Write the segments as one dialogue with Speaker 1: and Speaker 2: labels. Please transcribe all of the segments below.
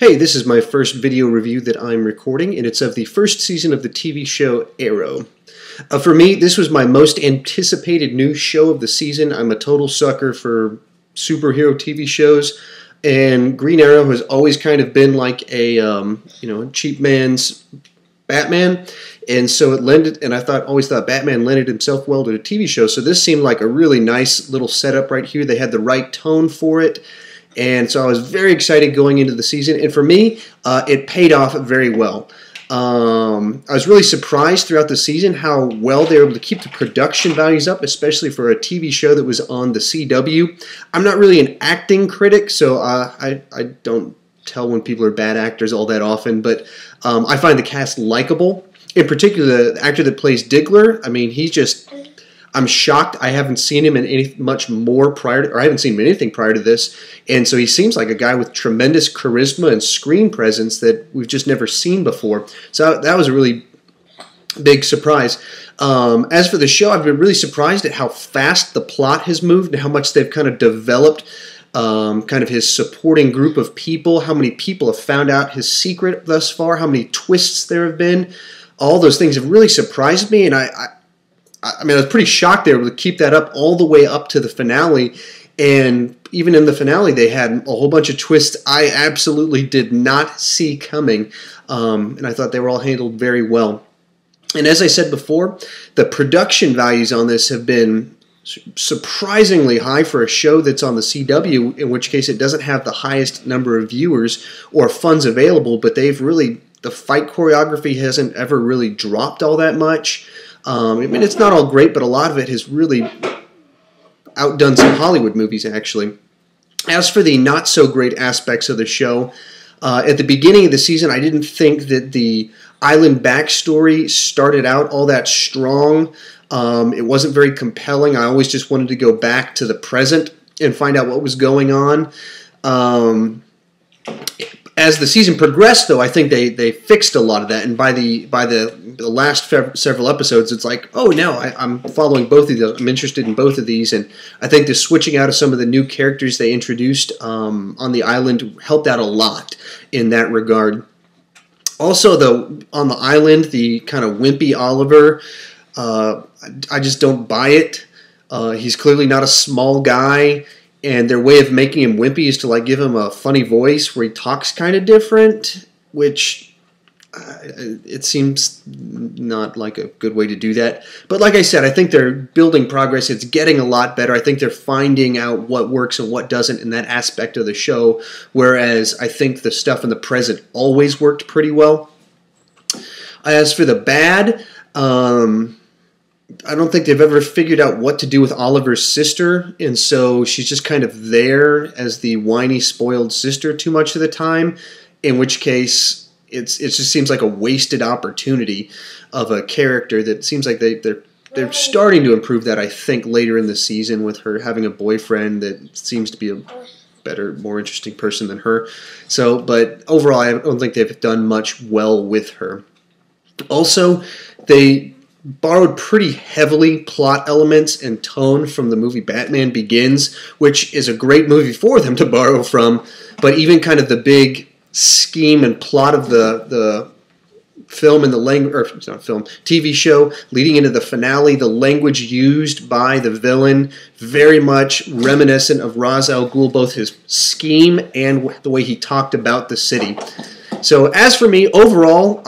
Speaker 1: Hey, this is my first video review that I'm recording, and it's of the first season of the TV show Arrow. For me, this was my most anticipated new show of the season. I'm a total sucker for superhero TV shows, and Green Arrow has always kind of been like a cheap man's Batman, and so it lended. And I always thought Batman lended himself well to a TV show. So this seemed like a really nice little setup right here. They had the right tone for it. And so I was very excited going into the season. And for me, it paid off very well. I was really surprised throughout the season how well they were able to keep the production values up, especially for a TV show that was on the CW. I'm not really an acting critic, so I don't tell when people are bad actors all that often. But I find the cast likable. In particular, the actor that plays Diggler, I mean, I'm shocked I haven't seen him in I haven't seen him in anything prior to this, and so he seems like a guy with tremendous charisma and screen presence that we've just never seen before. So that was a really big surprise. As for the show, I've been really surprised at how fast the plot has moved and how much they've kind of developed kind of his supporting group of people, how many people have found out his secret thus far, how many twists there have been. All those things have really surprised me, and I mean, I was pretty shocked they were able to keep that up all the way up to the finale. And even in the finale, they had a whole bunch of twists I absolutely did not see coming. And I thought they were all handled very well. And as I said before, the production values on this have been surprisingly high for a show that's on the CW, in which case it doesn't have the highest number of viewers or funds available, but the fight choreography hasn't ever really dropped all that much. I mean, it's not all great, but a lot of it has really outdone some Hollywood movies, actually. As for the not-so-great aspects of the show, at the beginning of the season, I didn't think that the island backstory started out all that strong. It wasn't very compelling. I always just wanted to go back to the present and find out what was going on. As the season progressed, though, I think they fixed a lot of that, and by the last several episodes, it's like, oh, no, I'm following both of those. I'm interested in both of these, and I think the switching out of some of the new characters they introduced on the island helped out a lot in that regard. Also, though, on the island, the kind of wimpy Oliver, I just don't buy it. He's clearly not a small guy. And their way of making him wimpy is to like give him a funny voice where he talks kind of different, which it seems not like a good way to do that. But like I said, I think they're building progress. It's getting a lot better. I think they're finding out what works and what doesn't in that aspect of the show, whereas I think the stuff in the present always worked pretty well. As for the bad, I don't think they've ever figured out what to do with Oliver's sister, and so she's just kind of there as the whiny, spoiled sister too much of the time, in which case it just seems like a wasted opportunity of a character that seems like they're starting to improve that, I think, later in the season with her having a boyfriend that seems to be a better, more interesting person than her. So, but overall, I don't think they've done much well with her. Also, they borrowed pretty heavily plot elements and tone from the movie Batman Begins, which is a great movie for them to borrow from, but even kind of the big scheme and plot of the film and TV show leading into the finale, the language used by the villain, very much reminiscent of Ra's al Ghul, both his scheme and the way he talked about the city. So as for me, overall,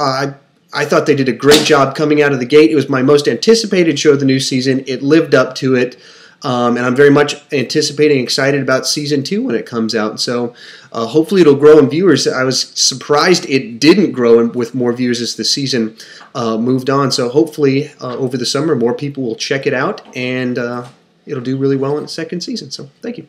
Speaker 1: I thought they did a great job coming out of the gate. It was my most anticipated show of the new season. It lived up to it, and I'm very much anticipating, excited about Season 2 when it comes out. So hopefully it'll grow in viewers. I was surprised it didn't grow with more viewers as the season moved on. So hopefully over the summer more people will check it out, and it'll do really well in the second season. So thank you.